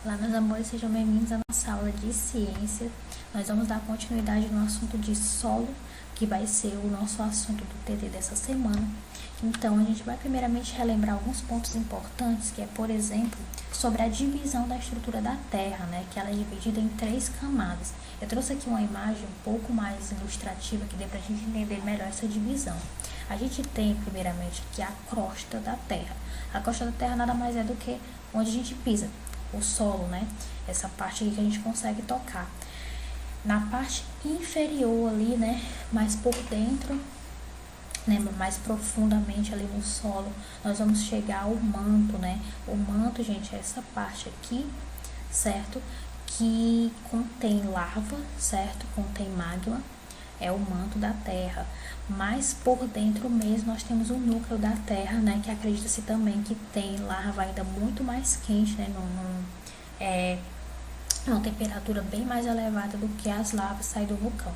Olá, meus amores, sejam bem-vindos à nossa aula de ciência. Nós vamos dar continuidade no assunto de solo, que vai ser o nosso assunto do TD dessa semana. Então, a gente vai primeiramente relembrar alguns pontos importantes, que é, por exemplo, sobre a divisão da estrutura da Terra, né? Que ela é dividida em 3 camadas. Eu trouxe aqui uma imagem um pouco mais ilustrativa, que dê pra gente entender melhor essa divisão. A gente tem, primeiramente, aqui a crosta da Terra. A crosta da Terra nada mais é do que onde a gente pisa, o solo, né? Essa parte aqui que a gente consegue tocar. Na parte inferior ali, né? Mais por dentro, né? Mais profundamente ali no solo, nós vamos chegar ao manto, né? O manto, gente, é essa parte aqui, certo? Que contém lava, certo? Contém magma. É o manto da Terra. Mas por dentro mesmo nós temos o núcleo da Terra, né? Que acredita-se também que tem lava ainda muito mais quente, né? Uma temperatura bem mais elevada do que as lavas saem do vulcão.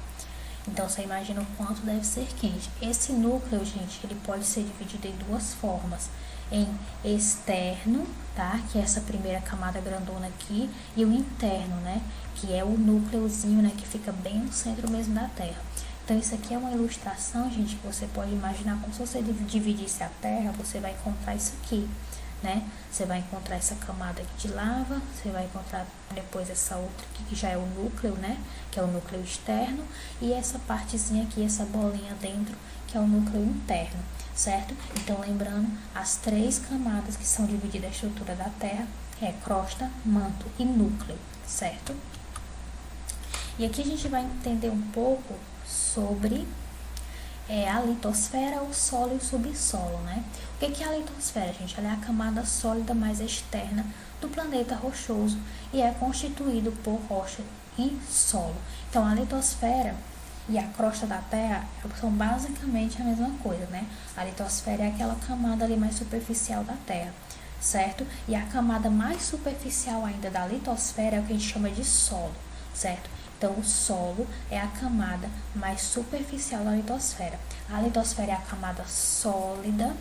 Então você imagina o quanto deve ser quente. Esse núcleo, gente, ele pode ser dividido em 2 formas. Em externo, tá? Que é essa primeira camada grandona aqui, e o interno, né? Que é o núcleozinho, né? Que fica bem no centro mesmo da Terra. Então isso aqui é uma ilustração, gente, que você pode imaginar como se você dividisse a Terra, você vai encontrar isso aqui, né? Você vai encontrar essa camada aqui de lava, você vai encontrar depois essa outra aqui que já é o núcleo, né? Que é o núcleo externo, e essa partezinha aqui, essa bolinha dentro, que é o núcleo interno, certo? Então lembrando, as 3 camadas que são divididas a estrutura da Terra é crosta, manto e núcleo, certo? E aqui a gente vai entender um pouco sobre a litosfera, o solo e o subsolo, né? O que é a litosfera, gente? Ela é a camada sólida mais externa do planeta rochoso e é constituído por rocha e solo. Então, a litosfera e a crosta da Terra são basicamente a mesma coisa, né? A litosfera é aquela camada ali mais superficial da Terra, certo? E a camada mais superficial ainda da litosfera é o que a gente chama de solo, certo? Então, o solo é a camada mais superficial da litosfera. A litosfera é a camada sólida,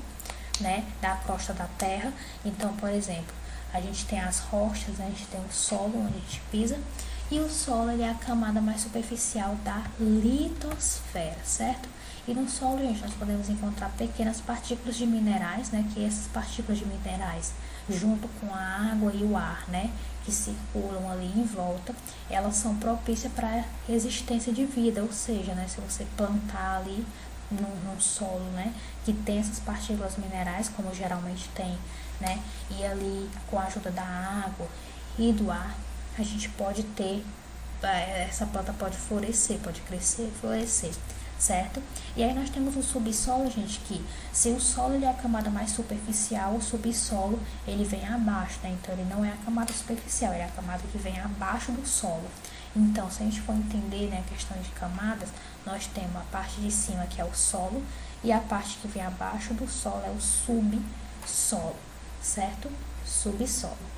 né, da crosta da Terra. Então, por exemplo, a gente tem as rochas, né, a gente tem o solo onde a gente pisa, e o solo ele é a camada mais superficial da litosfera, certo? E no solo, gente, nós podemos encontrar pequenas partículas de minerais, né, que essas partículas de minerais, junto com a água e o ar, né, que circulam ali em volta, elas são propícias para a existência de vida, ou seja, né, se você plantar ali no solo, né, que tem essas partículas minerais, como geralmente tem, né, e ali com a ajuda da água e do ar, a gente pode ter, essa planta pode florescer, pode crescer e florescer, certo? E aí nós temos o subsolo, gente, que se o solo ele é a camada mais superficial, o subsolo ele vem abaixo, né? Então ele não é a camada superficial, ele é a camada que vem abaixo do solo. Então, se a gente for entender, né, a questão de camadas, nós temos a parte de cima que é o solo e a parte que vem abaixo do solo é o subsolo, certo? Subsolo.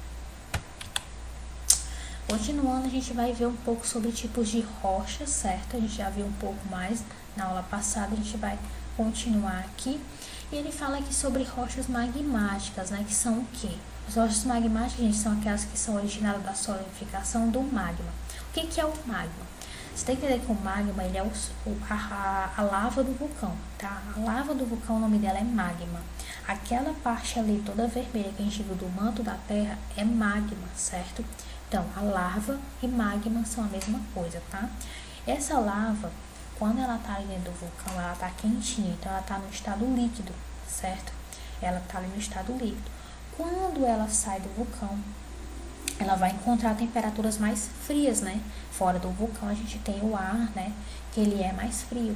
Continuando, a gente vai ver um pouco sobre tipos de rochas, certo? A gente já viu um pouco mais na aula passada, a gente vai continuar aqui. E ele fala aqui sobre rochas magmáticas, né? Que são o quê? As rochas magmáticas, gente, são aquelas que são originadas da solidificação do magma. O que é o magma? Você tem que entender que o magma, ele é a lava do vulcão, tá? A lava do vulcão, o nome dela é magma. Aquela parte ali toda vermelha que a gente viu do manto da Terra é magma, certo? Então, a lava e magma são a mesma coisa, tá? Essa lava, quando ela tá ali dentro do vulcão, ela tá quentinha, então ela tá no estado líquido, certo? Ela tá ali no estado líquido. Quando ela sai do vulcão, ela vai encontrar temperaturas mais frias, né? Fora do vulcão a gente tem o ar, né? Que ele é mais frio.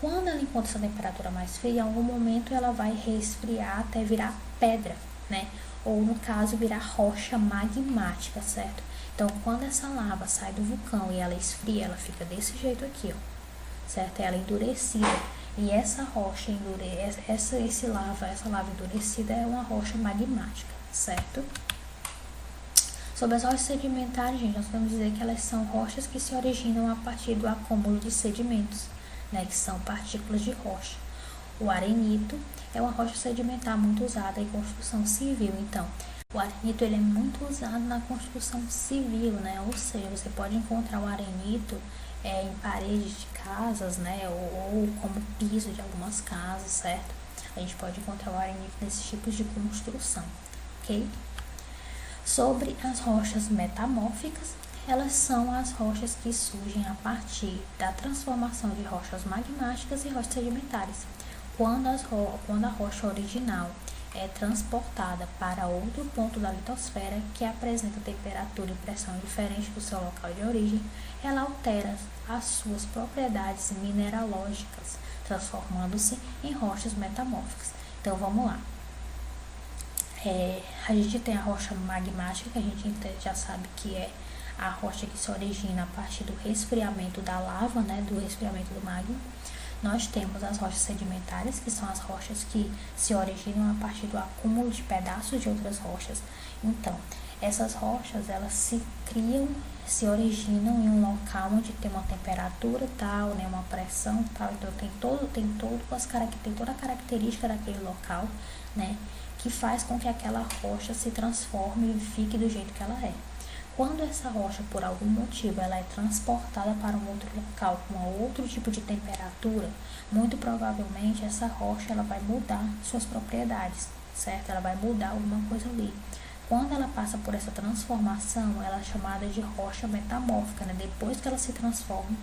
Quando ela encontra essa temperatura mais fria, em algum momento ela vai resfriar até virar pedra, né? Ou no caso virar rocha magmática, certo? Então, quando essa lava sai do vulcão e ela esfria, ela fica desse jeito aqui, ó, certo? Ela é endurecida. E essa rocha essa lava endurecida é uma rocha magmática, certo? Sobre as rochas sedimentares, gente, nós podemos dizer que elas são rochas que se originam a partir do acúmulo de sedimentos, né? Que são partículas de rocha. O arenito é uma rocha sedimentar muito usada em construção civil. Então, O arenito ele é muito usado na construção civil, né? Ou seja, você pode encontrar o arenito em paredes de casas, né? Ou como piso de algumas casas, certo? A gente pode encontrar o arenito nesses tipos de construção, ok? Sobre as rochas metamórficas, elas são as rochas que surgem a partir da transformação de rochas magmáticas e rochas sedimentares. Quando a rocha original é transportada para outro ponto da litosfera que apresenta temperatura e pressão diferente do seu local de origem, ela altera as suas propriedades mineralógicas, transformando-se em rochas metamórficas. Então vamos lá. A gente tem a rocha magmática, que a gente já sabe que é a rocha que se origina a partir do resfriamento da lava, né, do resfriamento do magma. Nós temos as rochas sedimentares, que são as rochas que se originam a partir do acúmulo de pedaços de outras rochas. Então, essas rochas, elas se originam em um local onde tem uma temperatura tal, né, uma pressão tal, então tem toda a característica daquele local, né, que faz com que aquela rocha se transforme e fique do jeito que ela é. Quando essa rocha, por algum motivo, ela é transportada para um outro local com outro tipo de temperatura, muito provavelmente essa rocha ela vai mudar suas propriedades, certo? Ela vai mudar alguma coisa ali. Quando ela passa por essa transformação, ela é chamada de rocha metamórfica, né? Depois que ela se transforma,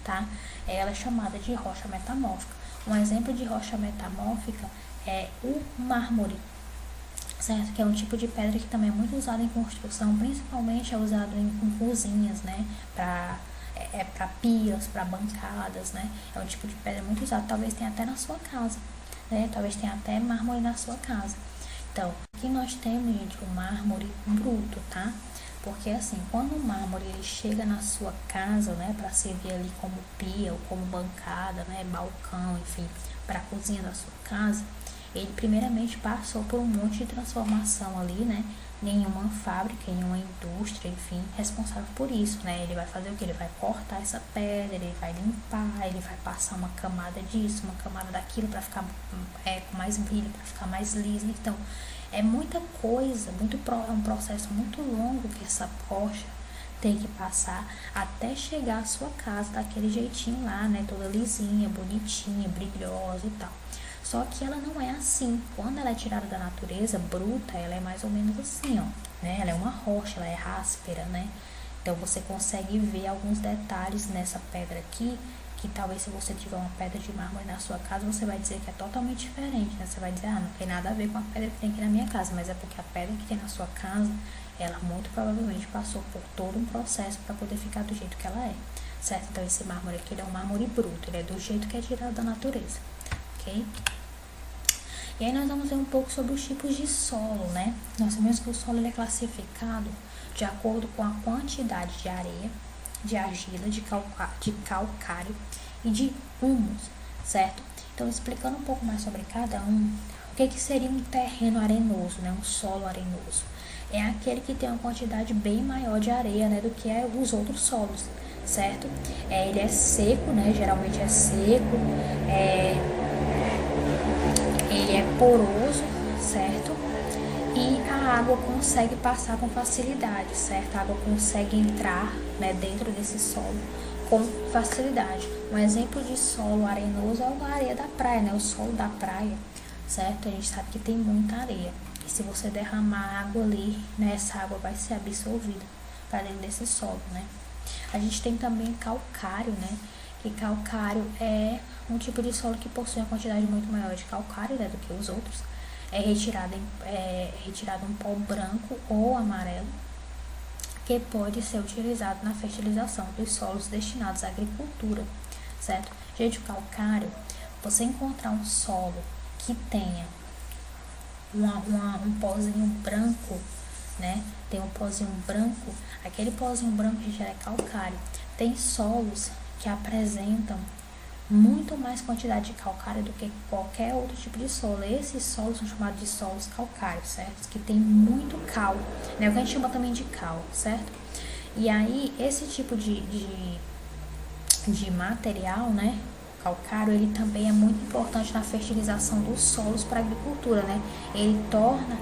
tá? Ela é chamada de rocha metamórfica. Um exemplo de rocha metamórfica é o mármore, certo? Que é um tipo de pedra que também é muito usado em construção, principalmente é usado em cozinhas, né? Para pias, para bancadas, né? É um tipo de pedra muito usado, talvez tenha até na sua casa, né? Talvez tenha até mármore na sua casa. Então, aqui nós temos, gente, o mármore bruto, tá? Porque assim, quando o mármore ele chega na sua casa, né, para servir ali como pia ou como bancada, né, balcão, enfim, para a cozinha da sua casa, ele primeiramente passou por um monte de transformação ali, né? Nenhuma fábrica, nenhuma indústria, enfim, responsável por isso, né? Ele vai fazer o que? Ele vai cortar essa pedra, ele vai limpar, ele vai passar uma camada disso, uma camada daquilo para ficar com mais brilho, para ficar mais liso. Então, é muita coisa, é um processo muito longo que essa rocha tem que passar até chegar à sua casa daquele jeitinho lá, né? Toda lisinha, bonitinha, brilhosa e tal. Só que ela não é assim. Quando ela é tirada da natureza bruta, ela é mais ou menos assim, ó, né? Ela é uma rocha, ela é áspera, né? Então você consegue ver alguns detalhes nessa pedra aqui, que talvez se você tiver uma pedra de mármore na sua casa, você vai dizer que é totalmente diferente, né? Você vai dizer, não tem nada a ver com a pedra que tem aqui na minha casa, mas é porque a pedra que tem na sua casa, ela muito provavelmente passou por todo um processo para poder ficar do jeito que ela é, certo? Então esse mármore aqui, ele é um mármore bruto, ele é do jeito que é tirado da natureza, ok? E aí nós vamos ver um pouco sobre os tipos de solo, né? Nós sabemos que o solo ele é classificado de acordo com a quantidade de areia, de argila, de calcário e de humus, certo? Então, explicando um pouco mais sobre cada um, o que seria um terreno arenoso, né? Um solo arenoso. É aquele que tem uma quantidade bem maior de areia, né, do que os outros solos, certo? Ele é seco, né? Geralmente é seco, ele é poroso, certo? E a água consegue passar com facilidade, certo? A água consegue entrar, né, dentro desse solo com facilidade. Um exemplo de solo arenoso é a areia da praia, né? O solo da praia, certo? A gente sabe que tem muita areia. E se você derramar água ali, né, essa água vai ser absorvida para dentro desse solo, né? A gente tem também calcário, né? Que calcário é um tipo de solo que possui uma quantidade muito maior de calcário, né, do que os outros. É retirado um pó branco ou amarelo, que pode ser utilizado na fertilização dos solos destinados à agricultura, certo? Gente, o calcário, você encontrar um solo que tenha um pozinho branco, né? Tem um pozinho branco, aquele pozinho branco já é calcário. Tem solos que apresentam muito mais quantidade de calcário do que qualquer outro tipo de solo. Esses solos são chamados de solos calcários, certo? Que tem muito cal, né? O que a gente chama também de cal, certo? E aí, esse tipo de material, né? Calcário, ele também é muito importante na fertilização dos solos para a agricultura, né? Ele torna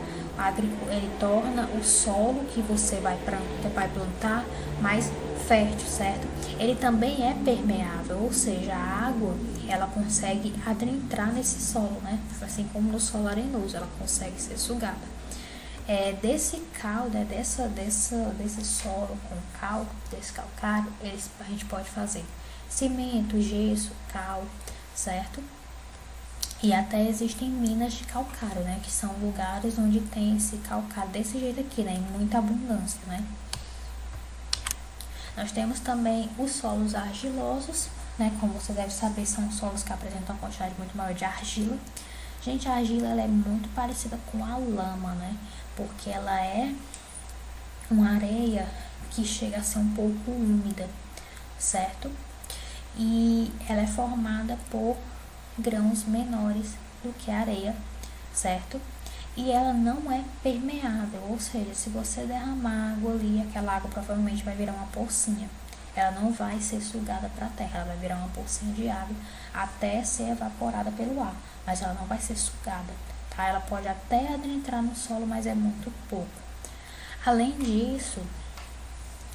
ele torna o solo que você vai plantar mais fértil, certo? Ele também é permeável, ou seja, a água ela consegue adentrar nesse solo, né? Assim como no solo arenoso, ela consegue ser sugada. Desse cal, né, desse solo com cal, desse calcário, a gente pode fazer cimento, gesso, cal, certo? E até existem minas de calcário, né, que são lugares onde tem esse calcário desse jeito aqui, né, em muita abundância, né? Nós temos também os solos argilosos, né, como você deve saber, são solos que apresentam uma quantidade muito maior de argila. Gente, a argila ela é muito parecida com a lama, né, porque ela é uma areia que chega a ser um pouco úmida, certo? E ela é formada por grãos menores do que a areia, certo? E ela não é permeável, ou seja, se você derramar água ali, aquela água provavelmente vai virar uma pocinha. Ela não vai ser sugada para a terra, ela vai virar uma pocinha de água até ser evaporada pelo ar, mas ela não vai ser sugada, tá? Ela pode até adentrar no solo, mas é muito pouco. Além disso,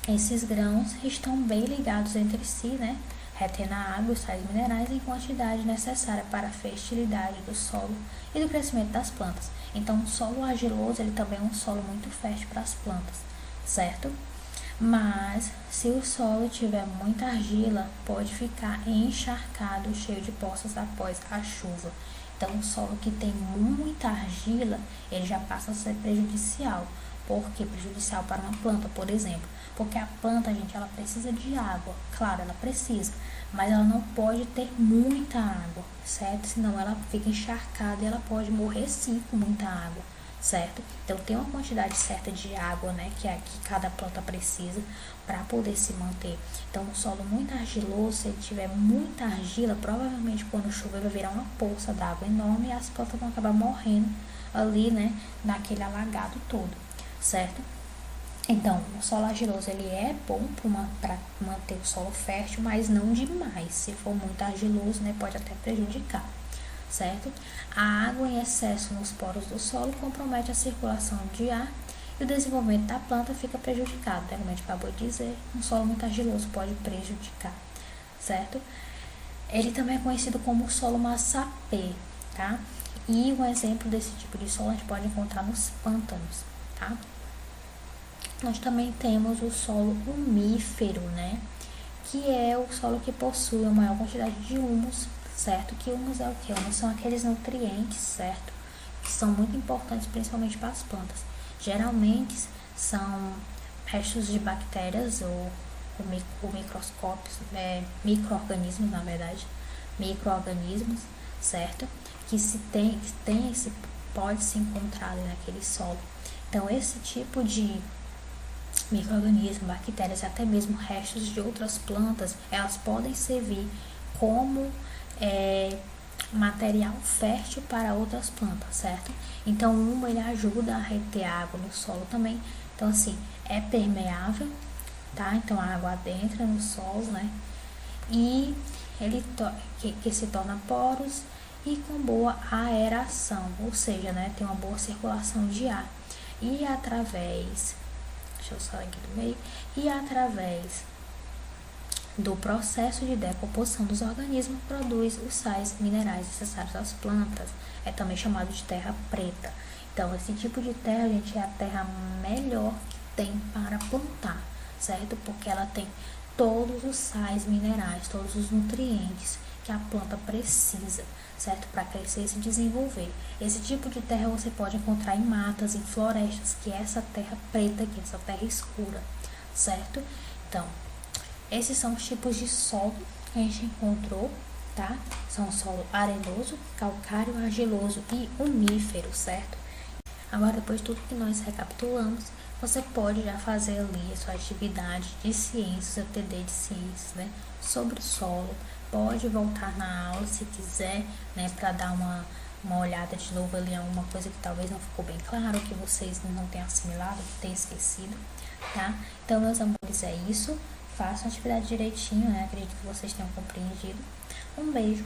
esses grãos estão bem ligados entre si, né? Retendo a água e os sais minerais em quantidade necessária para a fertilidade do solo e do crescimento das plantas. Então, o solo argiloso ele também é um solo muito fértil para as plantas, certo? Mas, se o solo tiver muita argila, pode ficar encharcado, cheio de poças após a chuva. Então, o solo que tem muita argila, ele já passa a ser prejudicial. Por que prejudicial para uma planta, por exemplo? Porque a planta, gente, ela precisa de água. Claro, ela precisa, mas ela não pode ter muita água, certo? Senão ela fica encharcada e ela pode morrer sim com muita água, certo? Então tem uma quantidade certa de água, né, que cada planta precisa para poder se manter. Então um solo muito argiloso, se ele tiver muita argila, provavelmente quando chover vai virar uma poça d'água enorme e as plantas vão acabar morrendo ali, né, naquele alagado todo, certo? Então, o solo argiloso ele é bom para manter o solo fértil, mas não demais. Se for muito argiloso, né, pode até prejudicar, certo? A água em excesso nos poros do solo compromete a circulação de ar e o desenvolvimento da planta fica prejudicado. Como a gente acabou de dizer, um solo muito argiloso pode prejudicar, certo? Ele também é conhecido como solo massapê, tá? E um exemplo desse tipo de solo a gente pode encontrar nos pântanos, tá? Nós também temos o solo umífero, né? Que é o solo que possui a maior quantidade de humus, certo? Que humus é o que? Humus são aqueles nutrientes, certo? Que são muito importantes, principalmente para as plantas. Geralmente são restos de bactérias ou microscópios, micro-organismos, na verdade, micro-organismos, certo? Que pode se encontrar ali naquele solo. Então, esse tipo de micro-organismos, bactérias, até mesmo restos de outras plantas, elas podem servir como material fértil para outras plantas, certo? Então, ele ajuda a reter água no solo também. Então, assim, é permeável, tá? Então, a água adentra no solo, né? E ele que se torna poros e com boa aeração, ou seja, né, tem uma boa circulação de ar. E através do processo de decomposição dos organismos, produz os sais minerais necessários às plantas. É também chamado de terra preta. Então, esse tipo de terra, gente, é a terra melhor que tem para plantar, certo? Porque ela tem todos os sais minerais, todos os nutrientes que a planta precisa, certo? Para crescer e se desenvolver. Esse tipo de terra você pode encontrar em matas, em florestas, que é essa terra preta aqui, essa terra escura, certo? Então, esses são os tipos de solo que a gente encontrou, tá? São solo arenoso, calcário, argiloso e umífero, certo? Agora, depois de tudo que nós recapitulamos, você pode já fazer ali a sua atividade de ciências, a TD de ciências, né? Sobre o solo. Pode voltar na aula se quiser, né? Para dar uma olhada de novo ali em alguma coisa que talvez não ficou bem claro, que vocês não tenham assimilado, que tenham esquecido, tá? Então, meus amores, é isso. Façam a atividade direitinho, né? Acredito que vocês tenham compreendido. Um beijo,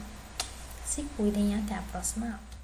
se cuidem e até a próxima aula.